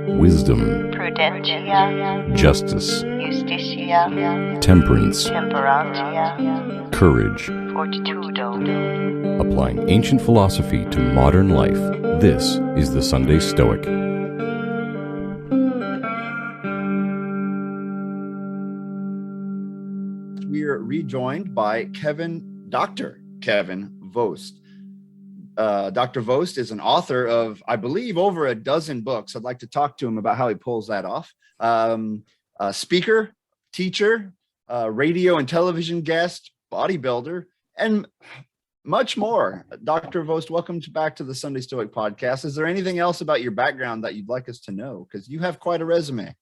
wisdom, prudentia, justice, justitia, temperance, temperantia, courage. fortitudo. Applying ancient philosophy to modern life, this is the Sunday Stoic. We're rejoined by Dr. Kevin Vost. Dr. Vost is an author of, I believe, over a dozen books. I'd like to talk to him about how he pulls that off. Speaker, teacher, radio and television guest, bodybuilder, and much more. Dr. Vost, welcome back to the Sunday Stoic podcast. Is there anything else about your background that you'd like us to know? Because you have quite a resume.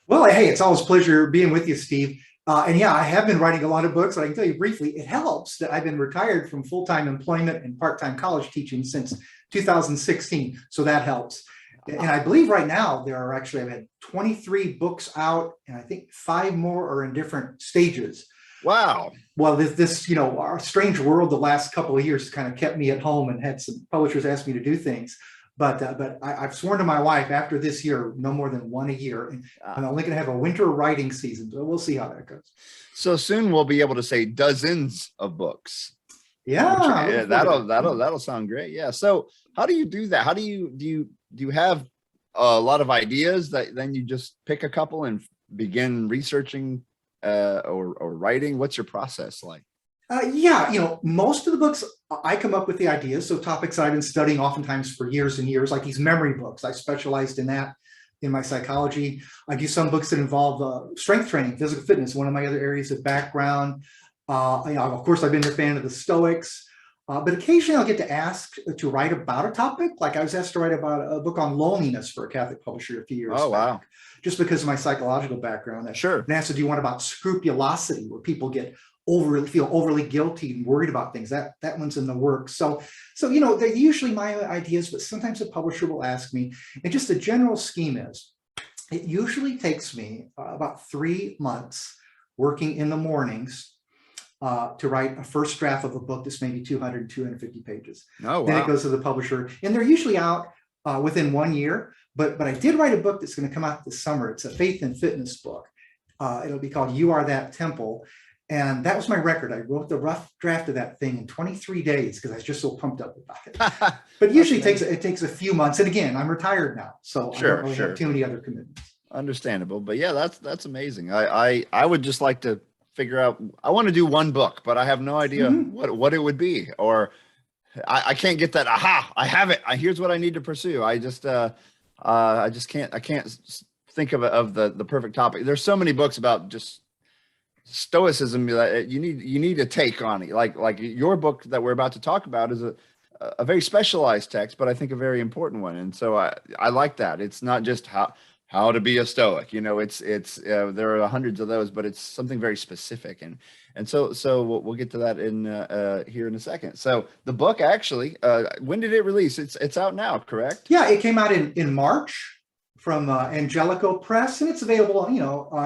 Well, hey, it's always a pleasure being with you, Steve. And yeah, I have been writing a lot of books. I can tell you briefly, it helps that I've been retired from full-time employment and part-time college teaching since 2016. So that helps. And I believe right now I've had 23 books out, and I think 5 more are in different stages. Wow. Well, our strange world the last couple of years kind of kept me at home and had some publishers ask me to do things. But I've sworn to my wife after this year, no more than one a year. And I'm only going to have a winter writing season. So we'll see how that goes. So soon we'll be able to say dozens of books. Yeah. That'll sound great. Yeah. So how do you do that? How do you have a lot of ideas that then you just pick a couple and begin researching or writing? What's your process like? Most of the books I come up with the ideas. So topics I've been studying oftentimes for years and years, like these memory books. I specialized in that in my psychology. I do some books that involve strength training, physical fitness, one of my other areas of background. Of course, I've been a fan of the Stoics, but occasionally I'll get to ask to write about a topic. Like I was asked to write about a book on loneliness for a Catholic publisher a few years back. Wow. Just because of my psychological background. Sure. And asked, do you want about scrupulosity, where people feel overly guilty and worried about things? That one's in the works. So they're usually my ideas, but sometimes a publisher will ask me. And just the general scheme is, it usually takes me about 3 months working in the mornings to write a first draft of a book that's maybe 200, 250 pages. Oh, wow. Then it goes to the publisher, and they're usually out within 1 year. But I did write a book that's going to come out this summer. It's a faith and fitness book. It'll be called You Are That Temple. And that was my record. I wrote the rough draft of that thing in 23 days because I was just so pumped up about it. But usually it takes a few months. And again, I'm retired now, so I don't really have too many other commitments. Understandable. But yeah, that's amazing. I would just like to figure out, I want to do one book, but I have no idea what it would be, or I can't get that. Aha, I have it. Here's what I need to pursue. I can't think of the perfect topic. There's so many books about just stoicism that you need a take on it. Like your book that we're about to talk about is a very specialized text, but I think a very important one. And so I like that. It's not just how to be a Stoic. There are hundreds of those, but it's something very specific. And so we'll get to that in here in a second. So the book actually, when did it release? It's out now, correct? Yeah, it came out in March from Angelico Press, and it's available,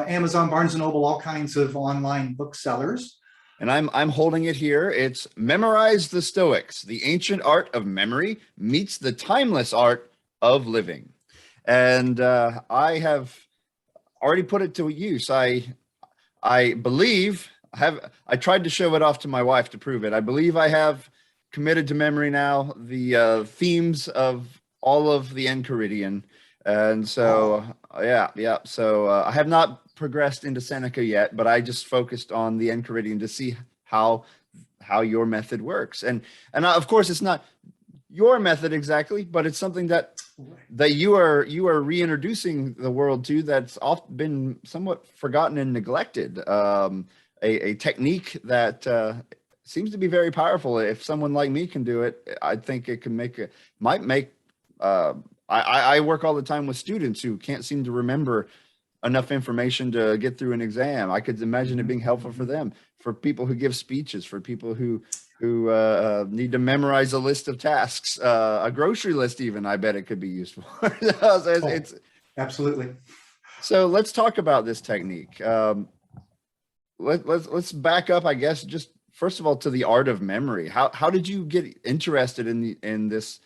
Amazon, Barnes & Noble, all kinds of online booksellers. And I'm holding it here. It's Memorize the Stoics, the ancient art of memory meets the timeless art of living. And I have already put it to use. I believe I tried to show it off to my wife to prove it. I believe I have committed to memory now the themes of all of the Enchiridion. And so, yeah. So I have not progressed into Seneca yet, but I just focused on the Enchiridion to see how your method works. And of course, it's not your method exactly, but it's something that you are reintroducing the world to that's often been somewhat forgotten and neglected. A technique that seems to be very powerful. If someone like me can do it, I think it can might make. I work all the time with students who can't seem to remember enough information to get through an exam. I could imagine it being helpful for them, for people who give speeches, for people who need to memorize a list of tasks, a grocery list even. I bet it could be useful. Absolutely. So let's talk about this technique. Let's back up, I guess, just first of all to the art of memory. How did you get interested in this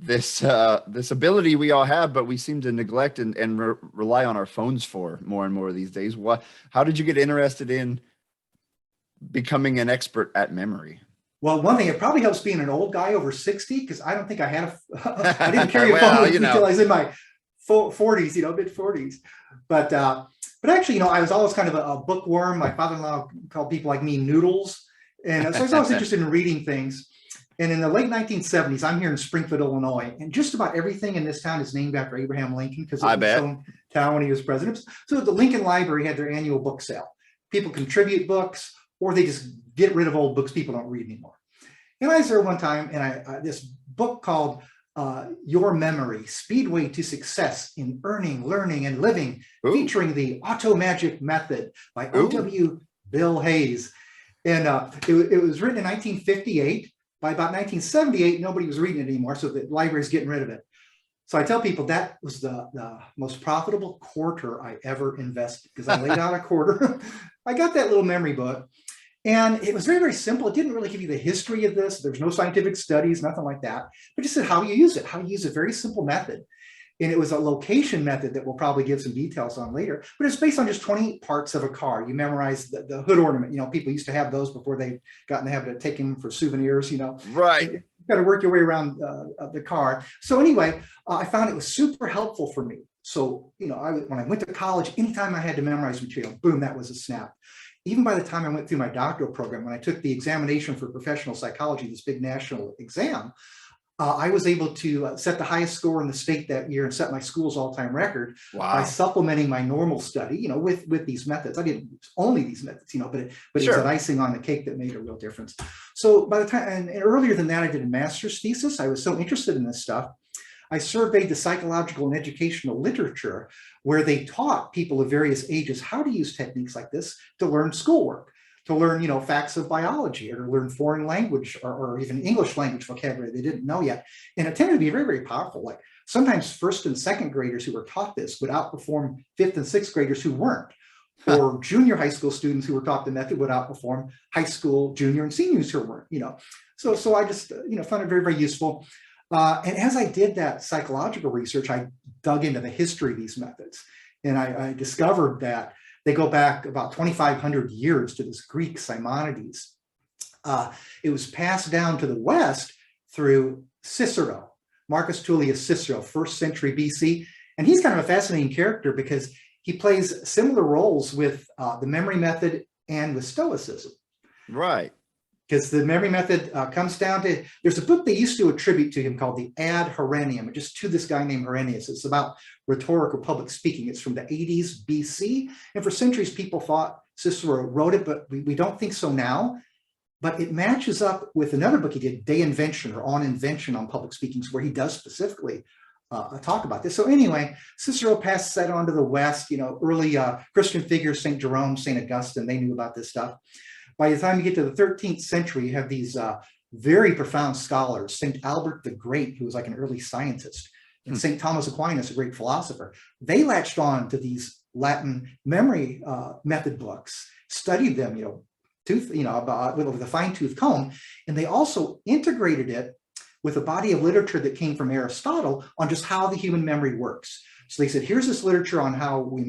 this ability we all have, but we seem to neglect and rely on our phones for more and more these days. How did you get interested in becoming an expert at memory? Well, one thing, it probably helps being an old guy over 60, because I don't think I had I didn't carry a phone Well, with me until I was in my 40s, mid 40s. But actually, I was always kind of a bookworm. My father-in-law called people like me noodles. And so I was always interested in reading things. And in the late 1970s, I'm here in Springfield, Illinois, and just about everything in this town is named after Abraham Lincoln, because it was his hometown when he was president. So the Lincoln Library had their annual book sale. People contribute books, or they just get rid of old books people don't read anymore. And I was there one time, and this book called Your Memory, Speedway to Success in Earning, Learning, and Living, featuring the Auto Magic Method by O.W. Bill Hayes. And it was written in 1958. By about 1978, nobody was reading it anymore, so the library's getting rid of it. So I tell people that was the most profitable quarter I ever invested, because I laid out a quarter. I got that little memory book, and it was very, very simple. It didn't really give you the history of this. There's no scientific studies, nothing like that, but just said how you use it, how you use a very simple method. And it was a location method that we'll probably give some details on later, but it's based on just 20 parts of a car. You memorize the hood ornament. People used to have those before they got in the habit of taking them for souvenirs, Right. You got to work your way around the car. So anyway, I found it was super helpful for me. So, when I went to college, anytime I had to memorize material, boom, that was a snap. Even by the time I went through my doctoral program, when I took the examination for professional psychology, this big national exam, I was able to set the highest score in the state that year and set my school's all-time record by supplementing my normal study, with these methods. I didn't use only these methods, but it was that icing on the cake that made a real difference. So by the time, and earlier than that, I did a master's thesis. I was so interested in this stuff. I surveyed the psychological and educational literature where they taught people of various ages how to use techniques like this to learn schoolwork, to learn, facts of biology, or to learn foreign language or even English language vocabulary they didn't know yet. And it tended to be very, very powerful. Like sometimes first and second graders who were taught this would outperform fifth and sixth graders who weren't. Or junior high school students who were taught the method would outperform high school, junior, and seniors who weren't, So I just, found it very, very useful. And as I did that psychological research, I dug into the history of these methods. And I discovered that they go back about 2,500 years to this Greek Simonides. It was passed down to the West through Cicero, Marcus Tullius Cicero, 1st century BC. And he's kind of a fascinating character because he plays similar roles with the memory method and with Stoicism. Right. Because the memory method comes down to, there's a book they used to attribute to him called the Ad Herennium, just to this guy named Herennius. It's about rhetorical public speaking. It's from the 80s BC. And for centuries, people thought Cicero wrote it, but we don't think so now. But it matches up with another book he did, De Invention, or On Invention on Public Speaking, where he does specifically talk about this. So anyway, Cicero passes that on to the West. Early Christian figures, St. Jerome, St. Augustine, they knew about this stuff. By the time you get to the 13th century, you have these very profound scholars, St. Albert the Great, who was like an early scientist, and St. Thomas Aquinas, a great philosopher. They latched on to these Latin memory method books, studied them, with a fine-tooth comb, and they also integrated it with a body of literature that came from Aristotle on just how the human memory works. So they said, here's this literature on how we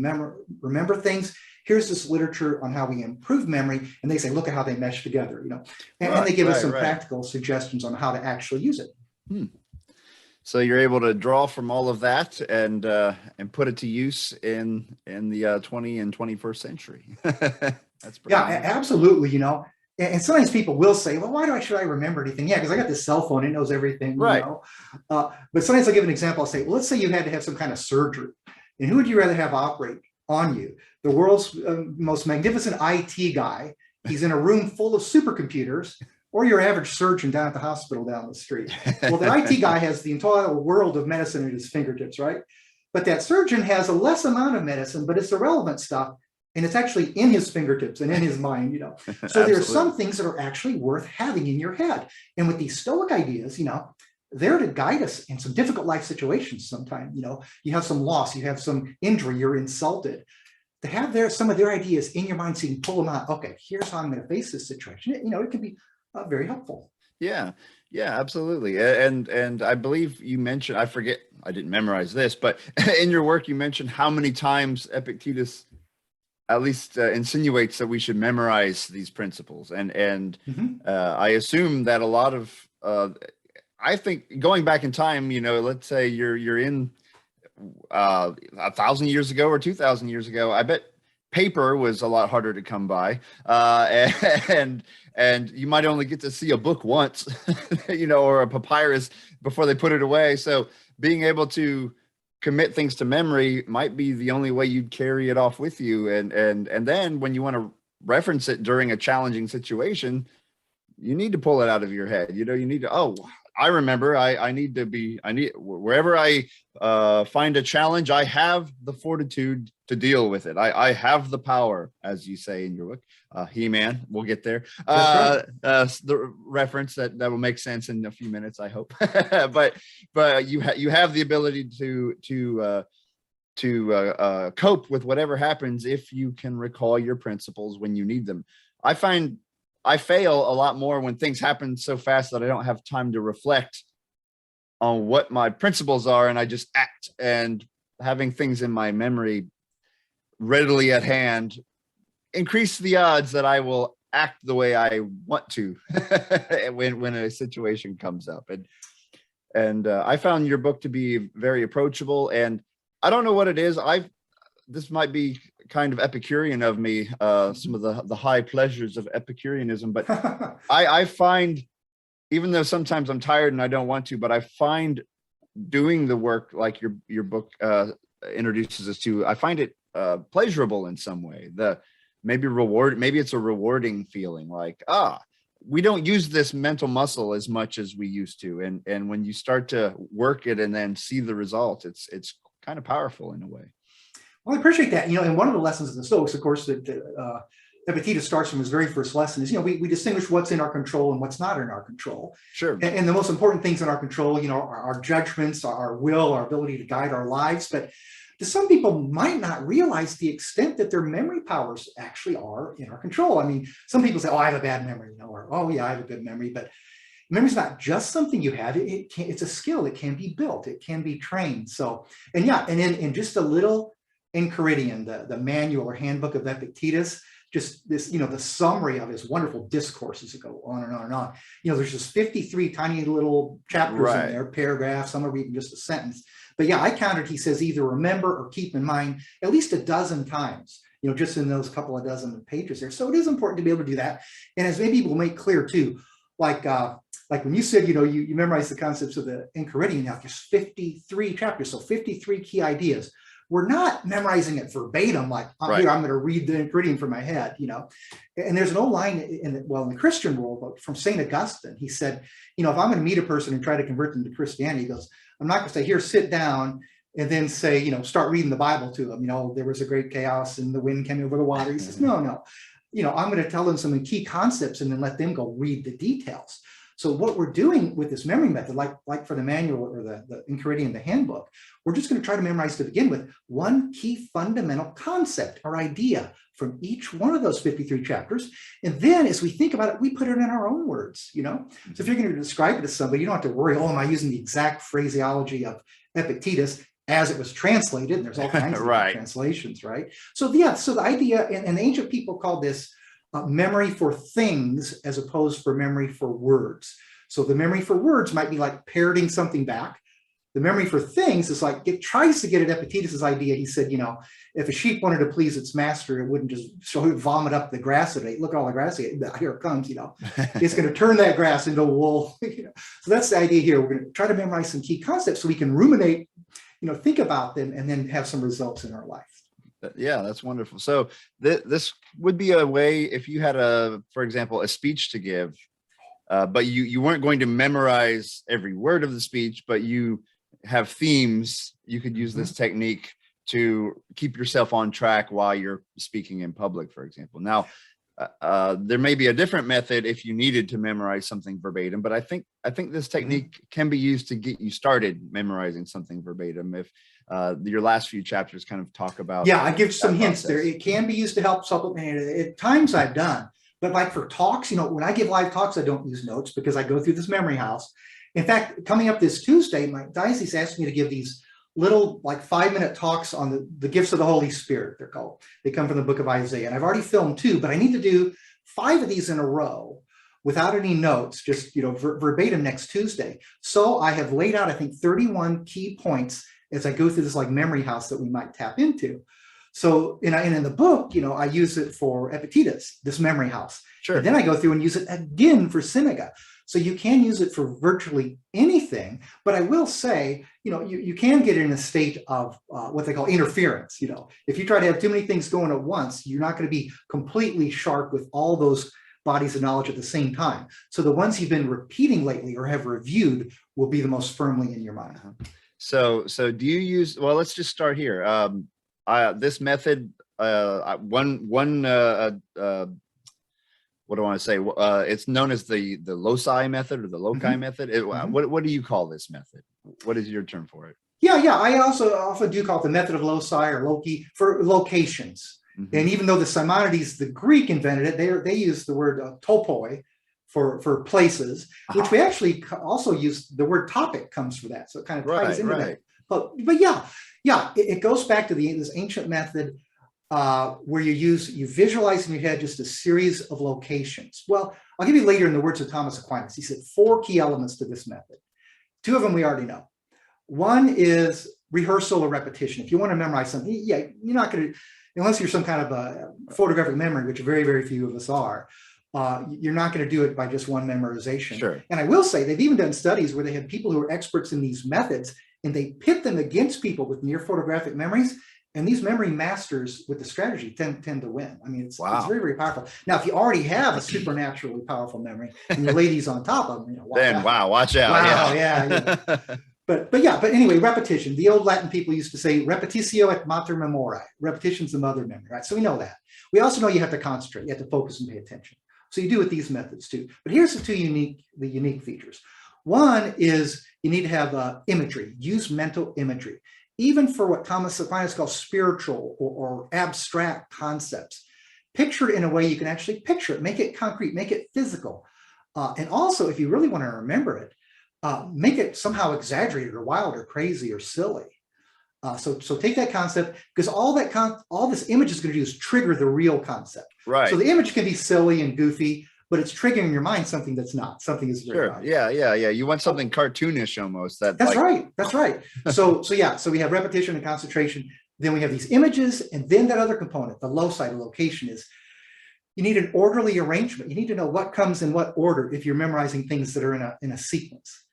remember things. Here's this literature on how we improve memory. And they say, look at how they mesh together, and they give us some practical suggestions on how to actually use it. So you're able to draw from all of that and put it to use in the 20 and 21st century. That's pretty nice. Absolutely. And sometimes people will say, well, why should I remember anything? Yeah, because I got this cell phone, it knows everything, right. But sometimes I'll give an example. I'll say, well, let's say you had to have some kind of surgery. And who would you rather have operate on you? The world's most magnificent IT guy. He's in a room full of supercomputers, or your average surgeon down at the hospital down the street. Well, the IT guy has the entire world of medicine at his fingertips, right? But that surgeon has a less amount of medicine, but it's the relevant stuff. And it's actually in his fingertips and in his mind, So there are some things that are actually worth having in your head. And with these Stoic ideas, they're to guide us in some difficult life situations sometimes. You have some loss, you have some injury, you're insulted. To have some of their ideas in your mind so you can pull them out. Okay, here's how I'm going to face this situation. It can be very helpful. Yeah. Yeah, absolutely. And I believe you mentioned, I forget, I didn't memorize this, but in your work you mentioned how many times Epictetus at least insinuates that we should memorize these principles. And Mhm. I assume that a lot of I think going back in time, you know, let's say you're in 1,000 years ago or 2,000 years ago, I bet paper was a lot harder to come by, and and you might only get to see a book once, you know, or a papyrus before they put it away. So being able to commit things to memory might be the only way you'd carry it off with you, and then when you want to reference it during a challenging situation, you need to pull it out of your head. You know, you need to, oh, I remember, I need to be, I need, wherever I find a challenge, I have the fortitude to deal with it. I have the power, as you say in your book, He-Man. We'll get there. That's right. The reference that will make sense in a few minutes, I hope. but you have the ability to cope with whatever happens if you can recall your principles when you need them. I find I fail a lot more when things happen so fast that I don't have time to reflect on what my principles are, and I just act. And having things in my memory readily at hand increase the odds that I will act the way I want to when a situation comes up. And I found your book to be very approachable. And I don't know what it is. This might be kind of Epicurean of me, some of the high pleasures of Epicureanism, but I find, even though sometimes I'm tired and I don't want to, but I find doing the work like your book introduces us to, I find it pleasurable in some way. Maybe it's a rewarding feeling, like, we don't use this mental muscle as much as we used to. And when you start to work it and then see the results, it's kind of powerful in a way. Well, I appreciate that. And one of the lessons of the Stoics, of course, that Epictetus starts from his very first lesson is, we distinguish what's in our control and what's not in our control. Sure. And the most important things in our control, are our judgments, our will, our ability to guide our lives. But some people might not realize the extent that their memory powers actually are in our control. I mean, some people say, oh, I have a bad memory, or, oh, yeah, I have a good memory. But memory is not just something you have. It's a skill. It can be built. It can be trained. So, and yeah, and in just a little Enchiridion, the manual or handbook of Epictetus, just this, the summary of his wonderful discourses that go on and on and on. There's just 53 tiny little chapters in there, paragraphs, some are even just a sentence. But yeah, I counted, he says, either remember or keep in mind at least a dozen times, just in those couple of dozen pages there. So it is important to be able to do that. And as maybe we'll make clear too, like when you said, you memorize the concepts of the Enchiridion, now there's 53 chapters, so 53 key ideas. We're not memorizing it verbatim, like, Right. Here, I'm going to read the Enchiridion from my head, And there's an old line in the Christian world from St. Augustine. He said, if I'm going to meet a person and try to convert them to Christianity, he goes, I'm not going to say, here, sit down, and then say, start reading the Bible to them. There was a great chaos and the wind came over the water. He says, no. I'm going to tell them some key concepts and then let them go read the details. So what we're doing with this memory method, like for the manual or the Enchiridion, the handbook, we're just going to try to memorize to begin with one key fundamental concept or idea from each one of those 53 chapters. And then as we think about it, we put it in our own words, So if you're going to describe it to somebody, you don't have to worry, oh, am I using the exact phraseology of Epictetus as it was translated? And there's all kinds of Right. translations, right? So yeah, so the idea, and ancient people called this memory for things as opposed for memory for words. So the memory for words might be like parroting something back. The memory for things is like, it tries to get at Epictetus's idea. He said, if a sheep wanted to please its master, it wouldn't just vomit up the grass it ate. Look at all the grass it ate. Here it comes, It's going to turn that grass into wool. So that's the idea here. We're going to try to memorize some key concepts so we can ruminate, think about them and then have some results in our life. Yeah, that's wonderful. So this would be a way, if you had for example, a speech to give, but you weren't going to memorize every word of the speech, but you have themes, you could use this technique to keep yourself on track while you're speaking in public, for example. Now, there may be a different method if you needed to memorize something verbatim, but I think this technique can be used to get you started memorizing something verbatim. If your last few chapters kind of talk about. Yeah, I give some hints there. It can be used to help supplement it. At times I've done But like for talks, when I give live talks, I don't use notes because I go through this memory house. In fact, coming up this Tuesday, my diocese asked me to give these little like 5-minute talks on the gifts of the Holy Spirit, they're called. They come from the book of Isaiah. And I've already filmed 2, but I need to do 5 of these in a row without any notes, just verbatim next Tuesday. So I have laid out, I think, 31 key points as I go through this like memory house that we might tap into. So and in the book, I use it for Epictetus, this memory house. Sure. And then I go through and use it again for Seneca. So you can use it for virtually anything, but I will say, you can get in a state of what they call interference. If you try to have too many things going at once, you're not going to be completely sharp with all those bodies of knowledge at the same time. So the ones you've been repeating lately or have reviewed will be the most firmly in your mind. So do you use, well, let's just start here. This method, what do I want to say? It's known as the loci method or the loci method. What do you call this method? What is your term for it? Yeah. I also often do call it the method of loci or loci for locations. And even though the Simonides, the Greek invented it, they use the word topoi for places, which we actually also use. The word topic comes from that, so it kind of ties into that. But yeah, it goes back to this ancient method where you visualize in your head just a series of locations. Well, I'll give you later in the words of Thomas Aquinas. He said 4 key elements to this method. 2 of them we already know. One is rehearsal or repetition. If you want to memorize something, you're not going to, unless you're some kind of a photographic memory, which very, very few of us are, you're not going to do it by just one memorization. Sure. And I will say they've even done studies where they had people who are experts in these methods, and they pit them against people with near photographic memories. And these memory masters with the strategy tend to win. I mean, it's very, very powerful. Now, if you already have a supernaturally powerful memory and your lady's on top of them, watch out. Wow, yeah. But anyway, repetition. The old Latin people used to say, repetitio et mater memoriae. Repetition's the mother of memory, right? So we know that. We also know you have to concentrate. You have to focus and pay attention. So you do with these methods too. But here's the 2 unique features. One is you need to have imagery. Use mental imagery. Even for what Thomas Aquinas calls spiritual or abstract concepts. Picture it in a way you can actually picture it, make it concrete, make it physical. And also, if you really want to remember it, make it somehow exaggerated or wild or crazy or silly. So take that concept, because all this image is going to do is trigger the real concept. Right. So the image can be silly and goofy, but it's triggering in your mind something that's not. Something is very valuable. Yeah. You want something cartoonish almost. That's right. So we have repetition and concentration. Then we have these images, and then that other component, the loci, the location, is you need an orderly arrangement. You need to know what comes in what order if you're memorizing things that are in a sequence.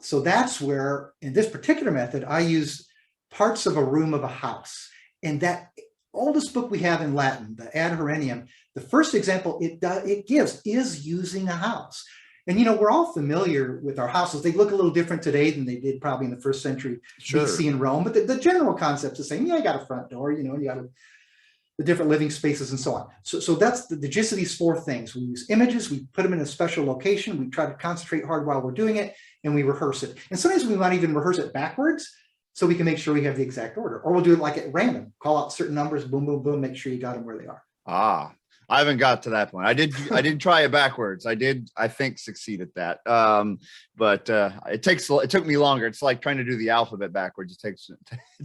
So that's where, in this particular method, I use parts of a room of a house. And that oldest book we have in Latin, the Ad Herennium, the first example it gives is using a house. And we're all familiar with our houses. They look a little different today than they did probably in the 1st century BC in Rome, but the general concept's the same. You got a front door, you got the different living spaces and so on. So that's the gist of these 4 things. We use images, we put them in a special location, we try to concentrate hard while we're doing it, and we rehearse it. And sometimes we might even rehearse it backwards so we can make sure we have the exact order. Or we'll do it like at random, call out certain numbers, boom, boom, boom, make sure you got them where they are. I haven't got to that point. I did try it backwards. I think succeed at that. But it took me longer. It's like trying to do the alphabet backwards. It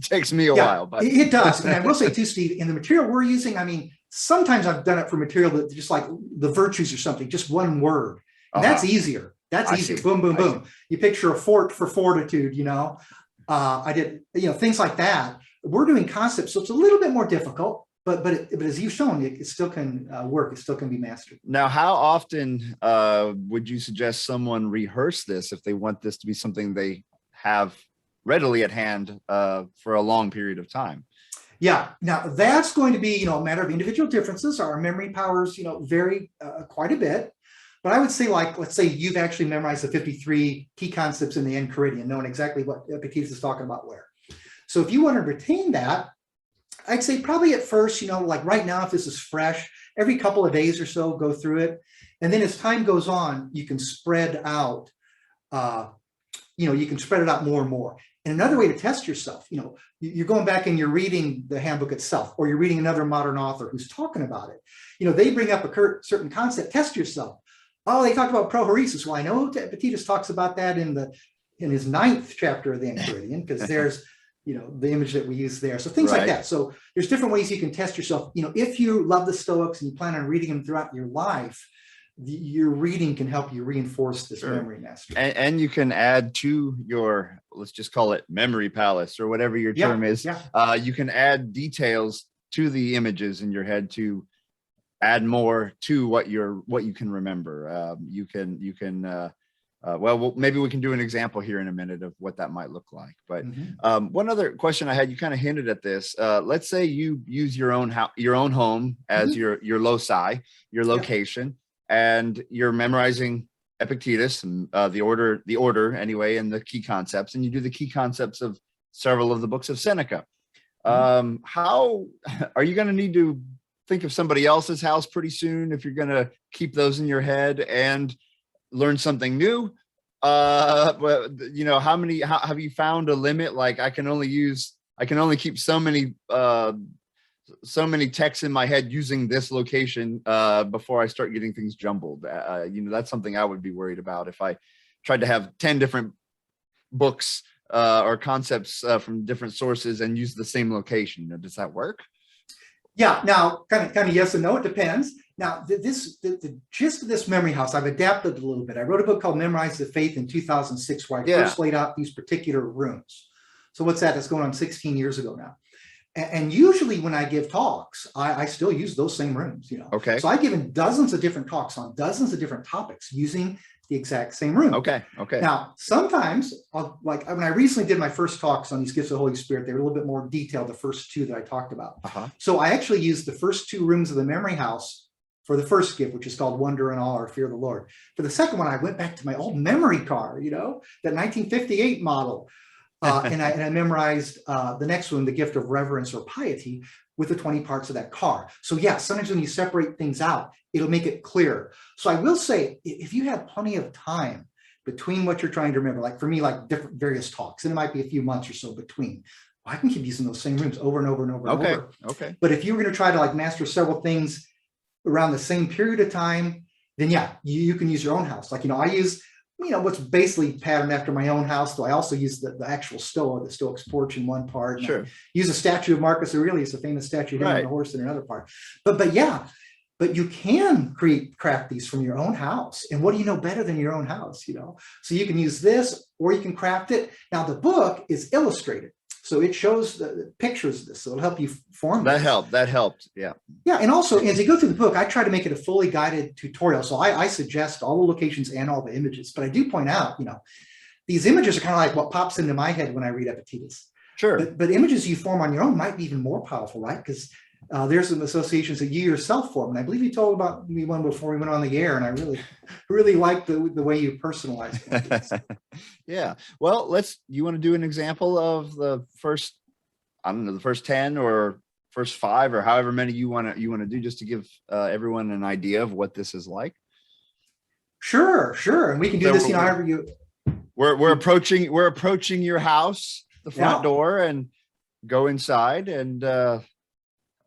takes me a while. But it does. And I will say too, Steve, in the material we're using, I mean, sometimes I've done it for material that just like the virtues or something, just one word. And that's easier. That's easier. Boom, boom, boom. You picture a fort for fortitude, I did, things like that. We're doing concepts, so it's a little bit more difficult. But as you've shown, it still can work. It still can be mastered. Now, how often would you suggest someone rehearse this if they want this to be something they have readily at hand for a long period of time? Yeah. Now, that's going to be a matter of individual differences. Our memory powers vary quite a bit. But I would say, let's say you've actually memorized the 53 key concepts in the Enchiridion, knowing exactly what Epictetus is talking about where. So if you want to retain that, I'd say probably at first, like right now, if this is fresh, every couple of days or so, go through it. And then as time goes on, you can spread out, more and more. And another way to test yourself, you're going back and you're reading the handbook itself, or you're reading another modern author who's talking about it. They bring up a certain concept, test yourself. Oh, they talked about prohoresis. Well, I know Epictetus talks about that in his 9th chapter of the Enchiridion, because there's, the image that we use there. So things like that. So there's different ways you can test yourself. If you love the Stoics and you plan on reading them throughout your life, your reading can help you reinforce this memory mastery. And you can add to your, let's just call it memory palace or whatever your term is. Yeah. You can add details to the images in your head to add more to what you can remember. Well, maybe we can do an example here in a minute of what that might look like. But one other question I had, you kind of hinted at this. Let's say you use your own home as your loci, your location, and you're memorizing Epictetus and the order anyway, and the key concepts, and you do the key concepts of several of the books of Seneca. How are you going to need to think of somebody else's house pretty soon if you're going to keep those in your head and learn something new? How have you found a limit? Like I can only keep so many texts in my head using this location before I start getting things jumbled. That's something I would be worried about if I tried to have 10 different books or concepts from different sources and use the same location. Does that work? Yeah. Now, kind of yes and no. It depends. Now, the gist of this memory house, I've adapted a little bit. I wrote a book called Memorize the Faith in 2006, where I first laid out these particular rooms. So what's that? That's going on 16 years ago now. And usually when I give talks, I still use those same rooms, Okay. So I've given dozens of different talks on dozens of different topics using the exact same room. Okay. Now, sometimes, like when I recently did my first talks on these gifts of the Holy Spirit, they were a little bit more detailed, the first 2 that I talked about. So I actually used the first 2 rooms of the memory house for the first gift, which is called Wonder and Awe or Fear of the Lord. For the second one, I went back to my old memory car, that 1958 model. And I memorized the next one, the gift of reverence or piety, with the 20 parts of that car. So yeah, sometimes when you separate things out, it'll make it clearer. So I will say, if you have plenty of time between what you're trying to remember, like for me, like different various talks, and it might be a few months or so between, I can keep using those same rooms over and over and over and over. Okay. But if you were going to try to master several things around the same period of time, then yeah, you can use your own house. Like, I use what's basically patterned after my own house, though I also use the actual Stoa, the Stoic's porch in one part. Sure. Use a statue of Marcus Aurelius, a famous statue of him on the horse, in another part. But you can craft these from your own house. And what do you know better than your own house? So you can use this, or you can craft it. Now the book is illustrated, so it shows the pictures of this. So it'll help you form that. That helped. Yeah. Yeah. And also, as you go through the book, I try to make it a fully guided tutorial. So I suggest all the locations and all the images, but I do point out, these images are kind of like what pops into my head when I read Epictetus. Sure. But images you form on your own might be even more powerful, right? Because there's some associations that you yourself form. And I believe you told about me one before we went on the air, and I really like the way you personalize it. Yeah. Well, you want to do an example of the first, the first 10 or first 5 or however many you want to do, just to give everyone an idea of what this is like? Sure. And we can do this, however you. We're approaching your house, the front door, and go inside. And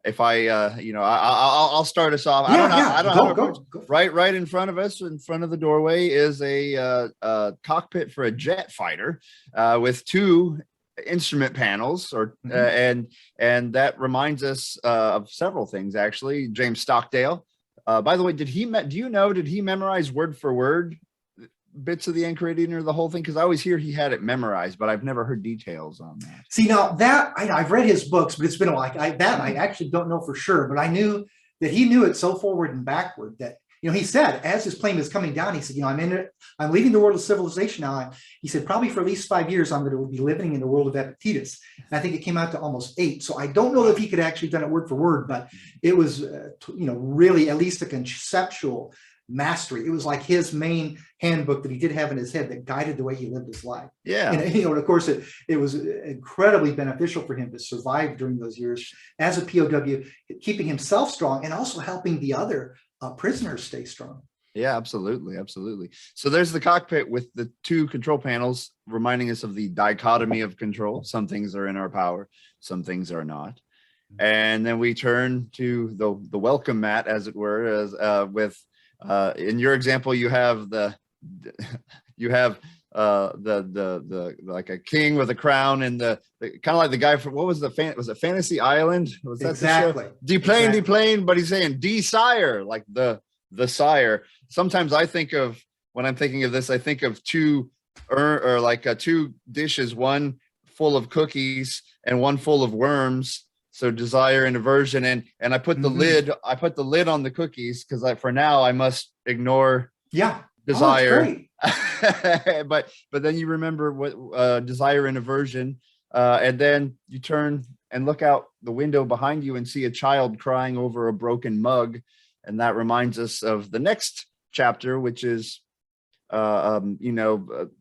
if I'll start us off. I don't know. Right in front of us, in front of the doorway, is a cockpit for a jet fighter with 2 instrument panels, and that reminds us of several things, actually. James Stockdale, by the way, did he memorize word for word bits of the Enchiridion or the whole thing? Because I always hear he had it memorized, but I've never heard details on that. See, now that I've read his books, but it's been a while. I actually don't know for sure, but I knew that he knew it so forward and backward that, he said, as his plane was coming down, he said, I'm leaving the world of civilization now. He said, probably for at least 5 years, I'm going to be living in the world of Epictetus. And I think it came out to almost 8. So I don't know if he could actually done it word for word, but it was, really at least a conceptual mastery. It was like his main handbook that he did have in his head that guided the way he lived his life. Yeah. And of course, it was incredibly beneficial for him to survive during those years as a POW, keeping himself strong and also helping the other prisoners stay strong. Yeah, absolutely. Absolutely. So there's the cockpit with the two control panels reminding us of the dichotomy of control. Some things are in our power, some things are not. And then we turn to the welcome mat, as it were, as with in your example, you have you have the like a king with a crown, and the kind of like the guy from, what was was it Fantasy Island? Was that Exactly. the show? Deplane, deplane, but he's saying desire, like the sire. Sometimes I think of, when I'm thinking of this, I think of two two dishes, one full of cookies and one full of worms. So desire and aversion, and I put the lid on the cookies because for now I must ignore desire. but then you remember what desire and aversion, and then you turn and look out the window behind you and see a child crying over a broken mug, and that reminds us of the next chapter, which is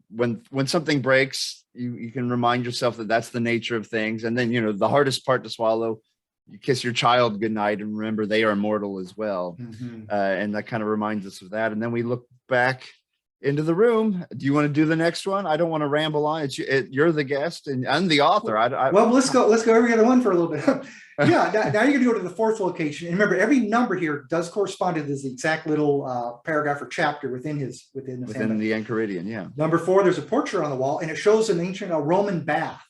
when something breaks, you can remind yourself that that's the nature of things. And then, the hardest part to swallow, you kiss your child goodnight and remember they are mortal as well. And that kind of reminds us of that. And then we look back into the room. Do you want to do the next one? I don't want to ramble on. You're the guest and I'm the author. Well, let's go every other one for a little bit. Yeah, now you're going to go to the fourth location. And remember, every number here does correspond to this exact little paragraph or chapter within the Enchiridion. Yeah. Number 4, there's a portrait on the wall, and it shows an ancient Roman bath.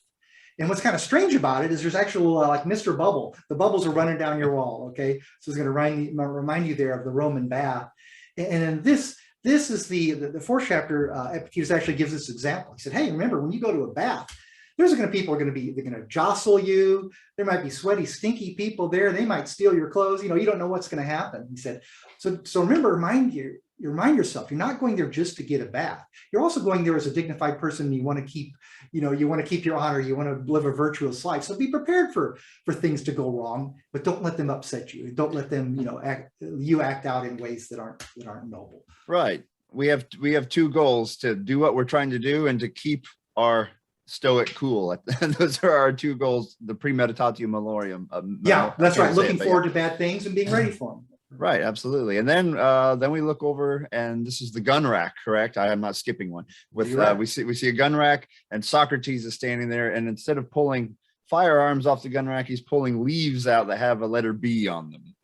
And what's kind of strange about it is there's actual like Mr. Bubble. The bubbles are running down your wall. Okay, so it's going to remind you there of the Roman bath. And then this is the fourth chapter. Epictetus actually gives this example. He said, "Hey, remember when you go to a bath, there's going to people are going to be, they're going to jostle you. There might be sweaty, stinky people there. They might steal your clothes. You don't know what's going to happen." He said, so remember, remind yourself, you're not going there just to get a bath. You're also going there as a dignified person. You want to keep, you want to keep your honor. You want to live a virtuous life. So be prepared for things to go wrong, but don't let them upset you. Don't let them, act out in ways that aren't noble. Right. We have two goals: to do what we're trying to do and to keep our Stoic cool. Those are our two goals, the premeditatio malorum. Yeah, that's right. Looking forward to bad things and being ready for them. Right, absolutely. And then we look over, and this is the gun rack, correct? I am not skipping one. With we see a gun rack, and Socrates is standing there, and instead of pulling firearms off the gun rack, he's pulling leaves out that have a letter B on them.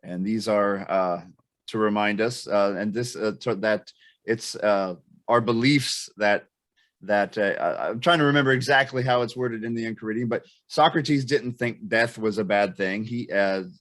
And these are to remind us, and this that it's our beliefs that I'm trying to remember exactly how it's worded in the Enchiridion, but Socrates didn't think death was a bad thing.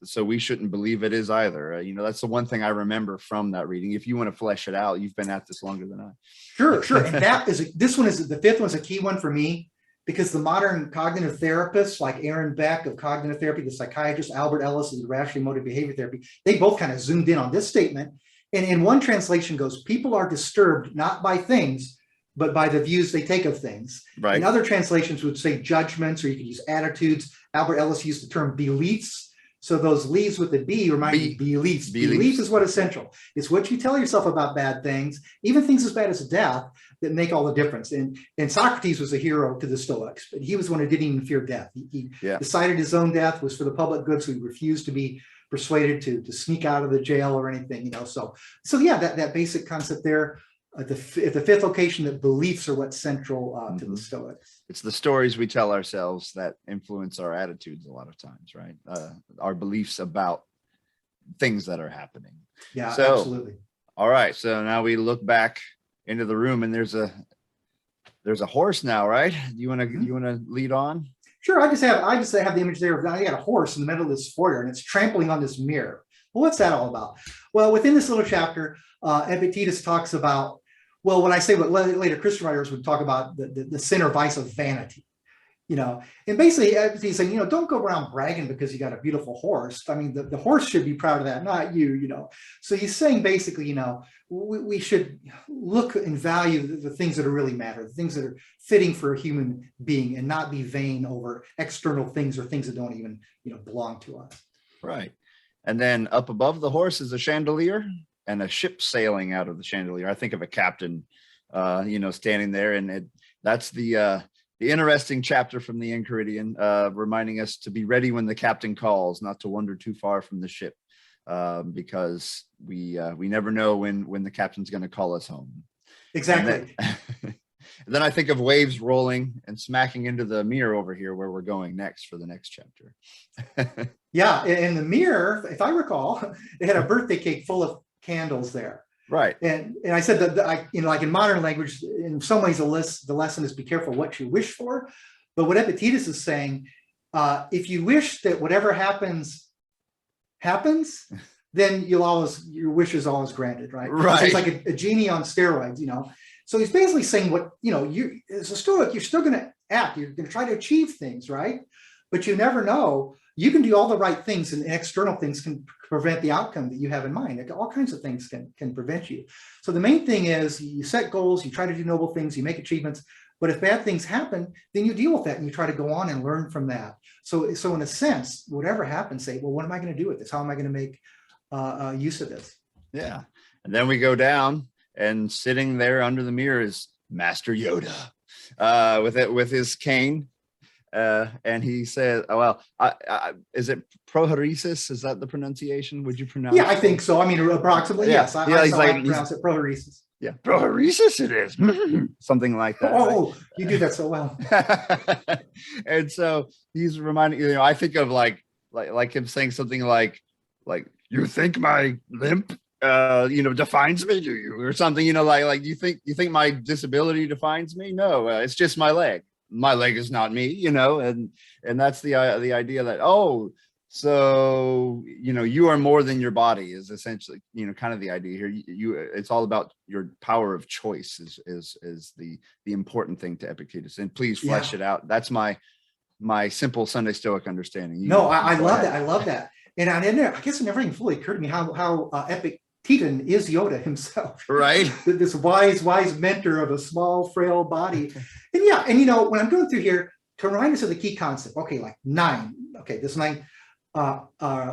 So we shouldn't believe it is either. That's the one thing I remember from that reading. If you want to flesh it out, you've been at this longer than I. Sure. And the fifth one's a key one for me, because the modern cognitive therapists like Aaron Beck of cognitive therapy, the psychiatrist Albert Ellis of the rationally motivated behavior therapy, they both kind of zoomed in on this statement. And in one translation goes, people are disturbed not by things, but by the views they take of things. Right. And other translations would say judgments, or you could use attitudes. Albert Ellis used the term beliefs. So those leaves with the B remind you beliefs. Belief is what is central. It's what you tell yourself about bad things, even things as bad as death, that make all the difference. And Socrates was a hero to the Stoics, but he was one who didn't even fear death. He decided his own death was for the public good, so he refused to be persuaded to sneak out of the jail or anything. So yeah, that basic concept there. At the fifth location, that beliefs are what's central to the Stoics. It's the stories we tell ourselves that influence our attitudes a lot of times, right? Our beliefs about things that are happening. Yeah, absolutely. All right, so now we look back into the room, and there's a horse now, right? You want to lead on? Sure. I just have the image there of, I got a horse in the middle of this foyer, and it's trampling on this mirror. Well, what's that all about? Well, within this little chapter, Epictetus talks about, when I say what later Christian writers would talk about, the sin or vice of vanity, and basically he's saying, don't go around bragging because you got a beautiful horse. I mean, the horse should be proud of that, not you, So he's saying basically, we should look and value the things that are really matter, the things that are fitting for a human being, and not be vain over external things or things that don't even, belong to us. Right. And then up above the horse is a chandelier, and a ship sailing out of the chandelier. I think of a captain, standing there, and that's the interesting chapter from the Enchiridion, reminding us to be ready when the captain calls, not to wander too far from the ship. because we never know when the captain's going to call us home. Exactly. And then I think of waves rolling and smacking into the mirror over here where we're going next for the next chapter. Yeah, in the mirror, if I recall, they had a birthday cake full of candles there. Right. And I said that like in modern language, in some ways, the lesson is be careful what you wish for. But what Epictetus is saying, if you wish that whatever happens, then your wish is always granted, right? Right. So it's like a genie on steroids, So he's basically saying you as a Stoic, you're still going to act, you're going to try to achieve things, right? But you never know. You can do all the right things, and external things can prevent the outcome that you have in mind. All kinds of things can prevent you. So the main thing is you set goals, you try to do noble things, you make achievements. But if bad things happen, then you deal with that and you try to go on and learn from that. So in a sense, whatever happens, say, well, what am I going to do with this? How am I going to make use of this? Yeah. And then we go down, and sitting there under the mirror is Master Yoda with his cane. And he said, oh, well, is it prohoresis? Is that the pronunciation? Would you pronounce Yeah, I think so. I mean, approximately, yes. He's like, pronounce it prohoresis. Yeah, prohoresis it is. Something like that. Oh, right? You do that so well. And so he's reminding, I think of like him saying something like, you think my limp defines me, do you? Or something, like you think my disability defines me? No, it's just my leg. My leg is not me, and that's the idea that, so you are more than your body is essentially, kind of the idea here. It's all about your power of choice is the important thing to Epictetus. And please flesh it out. That's my simple Sunday Stoic understanding. I love that. I love that. And I guess it never even fully occurred to me how Epictetus is Yoda himself, right? This wise mentor of a small, frail body. And when I'm going through here to remind us of the key concept, like 9. Okay, this 9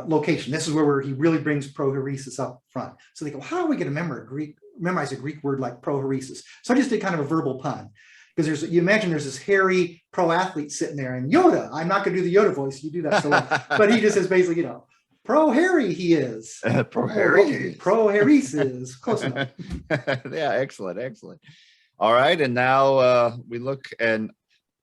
location. This is where he really brings prohoresis up front. So they go, how are we going to memorize a Greek word like prohoresis? So I just did kind of a verbal pun, because you imagine there's this hairy pro athlete sitting there, and Yoda. I'm not going to do the Yoda voice. You do that so well, but he just says basically, pro hairy he is. Pro hairy. Prohoresis. Close enough. Yeah, excellent. All right, and now we look, and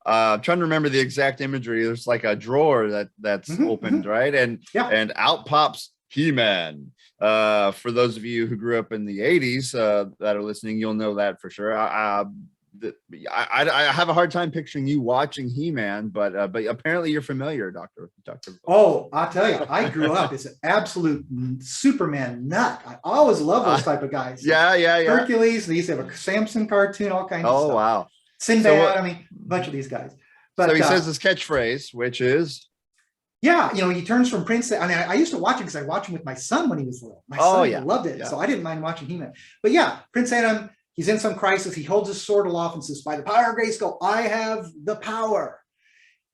I'm trying to remember the exact imagery. There's like a drawer that's opened, right? And out pops He-Man. For those of you who grew up in the 80s that are listening, you'll know that for sure. I have a hard time picturing you watching He-Man, but apparently you're familiar, Doctor. Oh, I'll tell you, I grew up as an absolute Superman nut. I always loved those type of guys. Yeah. Hercules. They used to have a Samson cartoon, all kinds of stuff. Oh, wow. Sinbad. A bunch of these guys. But so he says his catchphrase, which is, he turns from Prince. I used to watch him because I watched him with my son when he was little. My son loved it, so I didn't mind watching He-Man. But Prince Adam. He's in some crisis. He holds his sword aloft and says, by the power of Grayskull, I have the power.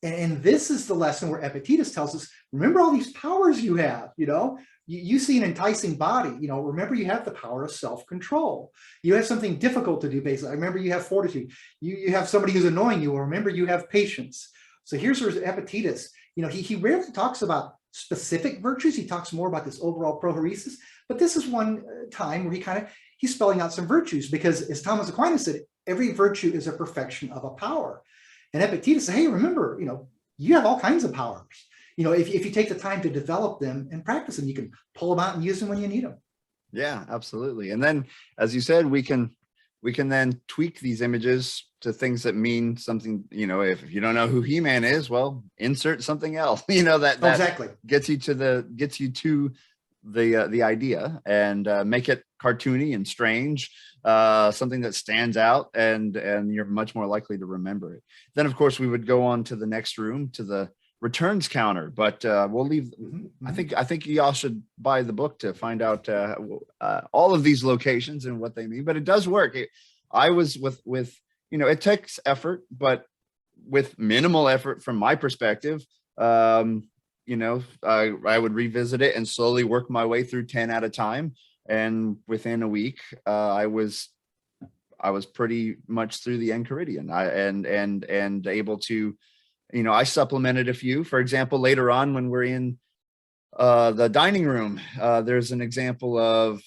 And this is the lesson where Epictetus tells us, remember all these powers you have, you see an enticing body, remember you have the power of self-control. You have something difficult to do, basically. Remember you have fortitude. You have somebody who's annoying you, or remember you have patience. So here's where Epictetus, he rarely talks about specific virtues. He talks more about this overall prohoresis, but this is one time where he's spelling out some virtues, because as Thomas Aquinas said, every virtue is a perfection of a power. And Epictetus said, hey, remember, you have all kinds of powers. If you take the time to develop them and practice them, you can pull them out and use them when you need them. Yeah, absolutely. And then, as you said, we can then tweak these images to things that mean something. If you don't know who He-Man is, well, insert something else. That exactly gets you to the idea, and make it cartoony and strange, something that stands out, and you're much more likely to remember it. Then, of course, we would go on to the next room, to the returns counter, but we'll leave. I think y'all should buy the book to find out all of these locations and what they mean. But it does work. I was with it takes effort, but with minimal effort from my perspective. I would revisit it and slowly work my way through 10 at a time. And within a week, I was pretty much through the Enchiridion. And able to, I supplemented a few. For example, later on when we're in The dining room. There's an example of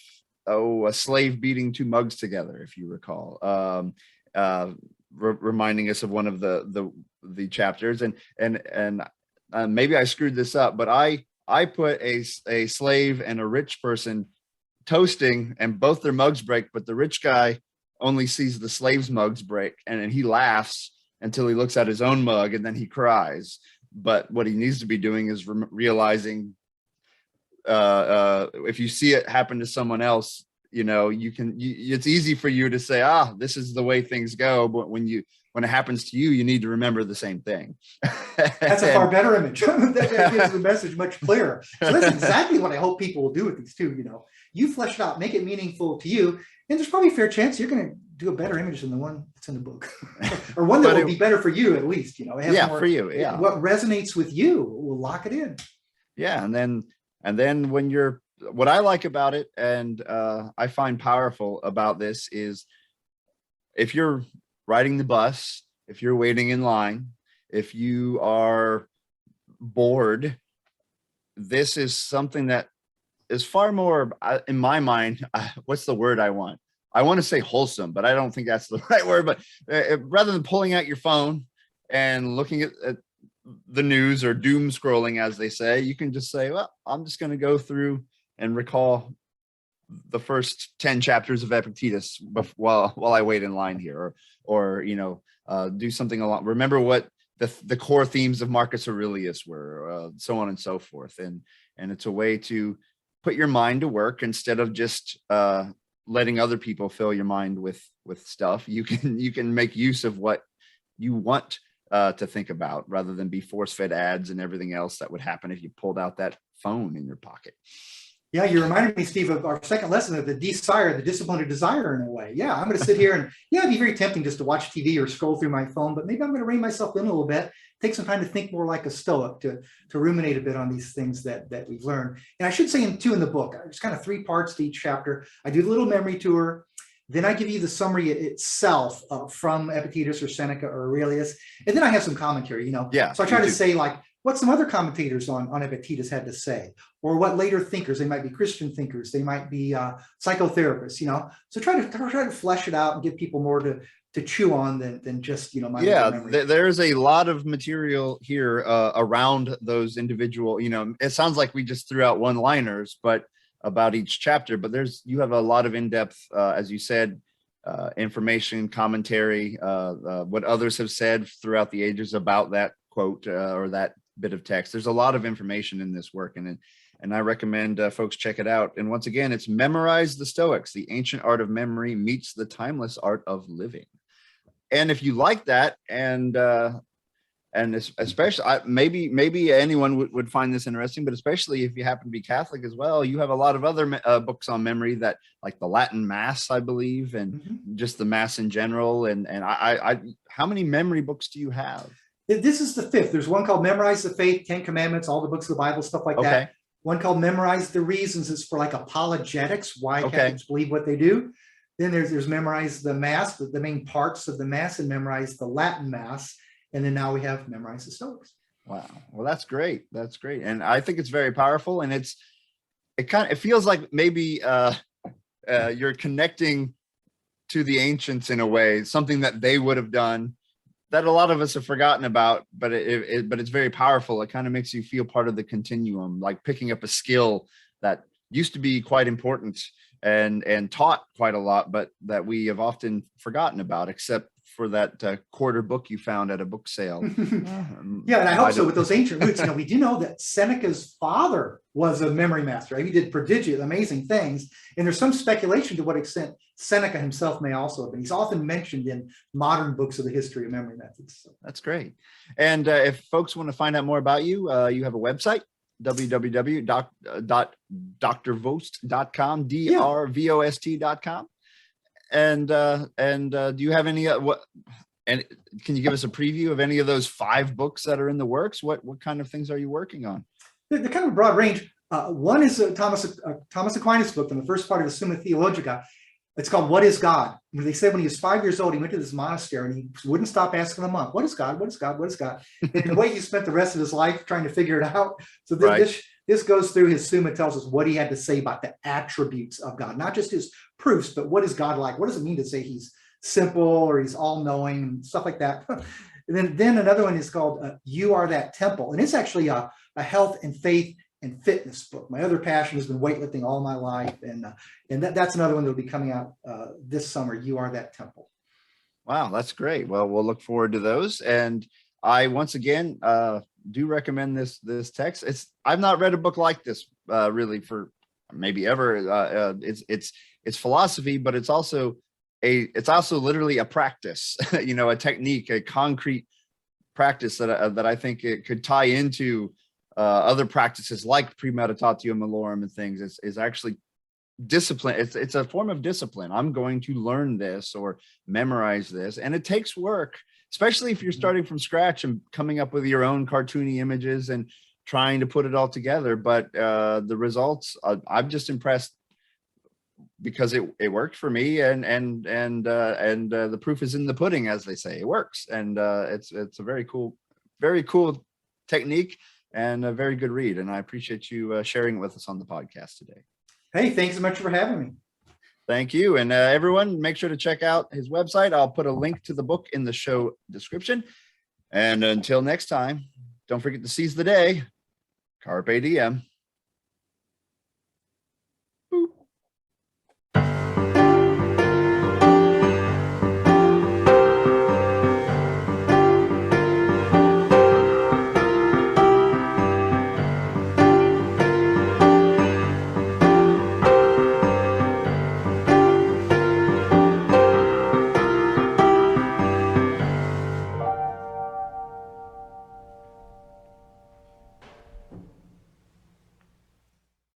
a slave beating two mugs together, if you recall. Reminding us of one of the chapters, and maybe I screwed this up, but I put a slave and a rich person toasting, and both their mugs break, but the rich guy only sees the slave's mugs break, and he laughs until he looks at his own mug, and then he cries. But what he needs to be doing is realizing, if you see it happen to someone else, it's easy for you to say, this is the way things go. But when it happens to you, you need to remember the same thing. That's a far better image. that gives the message much clearer. So that's exactly what I hope people will do with these two. You flesh it out, make it meaningful to you, and there's probably a fair chance you're going to do a better image than the one that's in the book, or one that will be better for you at least. It has more, for you. Yeah, what resonates with you will lock it in. Yeah, and then when what I like about it, and I find powerful about this, is if you're riding the bus, if you're waiting in line, if you are bored, this is something that is far more, in my mind, what's the word I want? I want to say wholesome, but I don't think that's the right word. But rather than pulling out your phone and looking at the news or doom scrolling, as they say, you can just say, well, I'm just going to go through and recall the first 10 chapters of Epictetus while I wait in line here, or do something along. Remember what the core themes of Marcus Aurelius were, so on and so forth. And it's a way to put your mind to work instead of just letting other people fill your mind with stuff. You can make use of what you want to think about, rather than be force-fed ads and everything else that would happen if you pulled out that phone in your pocket. Yeah, you reminded me, Steve, of our second lesson of the desire, the discipline to desire, in a way. Yeah, I'm going to sit here and it'd be very tempting just to watch TV or scroll through my phone, but maybe I'm going to rein myself in a little bit, take some time to think more like a Stoic, to ruminate a bit on these things that we've learned. And I should say in the book, there's kind of 3 parts to each chapter. I do the little memory tour. Then I give you the summary itself from Epictetus or Seneca or Aurelius. And then I have some commentary, Yeah. So I try to say, like, what some other commentators on Epictetus had to say, or what later thinkers. They might be Christian thinkers, they might be psychotherapists, So try to flesh it out and give people more to chew on than just my memory. There's a lot of material here around those individual. It sounds like we just threw out one-liners, but about each chapter. But you have a lot of in-depth, as you said, information, commentary, what others have said throughout the ages about that quote or that bit of text. There's a lot of information in this work, and I recommend folks check it out. And once again, it's Memorize the Stoics, the ancient art of memory meets the timeless art of living. And if you like that, and especially maybe anyone would find this interesting, but especially if you happen to be Catholic as well, you have a lot of other books on memory, that like the Latin Mass, I believe, and just the Mass in general. And I how many memory books do you have? This is the 5th. There's one called Memorize the Faith, 10 Commandments, all the books of the Bible, stuff like that. One called Memorize the Reasons. It's for like apologetics, why Catholics believe what they do. Then there's Memorize the Mass, the main parts of the Mass, and Memorize the Latin Mass. And then now we have Memorize the Stoics. Wow. Well, that's great. That's great. And I think it's very powerful. And it feels like maybe you're connecting to the ancients in a way, something that they would have done that a lot of us have forgotten about, but it's very powerful. It kind of makes you feel part of the continuum, like picking up a skill that used to be quite important and taught quite a lot, but that we have often forgotten about, except for that quarter book you found at a book sale. Yeah, and I hope so with those ancient roots. We do know that Seneca's father was a memory master. He did prodigious, amazing things. And there's some speculation to what extent Seneca himself may also have been. He's often mentioned in modern books of the history of memory methods. So. That's great. And if folks want to find out more about you, you have a website, www.drvost.com, drvost.com. And do you have any and can you give us a preview of any of those 5 books that are in the works? What kind of things are you working on? They're kind of a broad range. One is Thomas Aquinas' book, in the first part of the Summa Theologica. It's called What is God? Where they said when he was 5 years old, he went to this monastery and he wouldn't stop asking the monk, what is God? What is God? What is God? And in a way, he spent the rest of his life trying to figure it out. So this This goes through his Summa, tells us what he had to say about the attributes of God, not just his proofs, but what is God like? What does it mean to say he's simple or he's all-knowing and stuff like that? And then another one is called You Are That Temple. And it's actually a health and faith and fitness book. My other passion has been weightlifting all my life. And that's another one that will be coming out this summer, You Are That Temple. Wow, that's great. Well, we'll look forward to those. And I, once again, do recommend this text. I've not read a book like this really for maybe ever. It's philosophy, but it's also literally a practice, a technique, a concrete practice that I think it could tie into other practices like premeditatio malorum and things. Is actually discipline. It's a form of discipline. I'm going to learn this or memorize this, and it takes work, especially if you're starting from scratch and coming up with your own cartoony images and trying to put it all together. But the results, I'm just impressed because it worked for me, and the proof is in the pudding, as they say. It works, and it's a very cool technique and a very good read. And I appreciate you sharing it with us on the podcast today. Hey, thanks so much for having me. Thank you. And everyone, make sure to check out his website. I'll put a link to the book in the show description. And until next time, don't forget to seize the day. Carpe diem.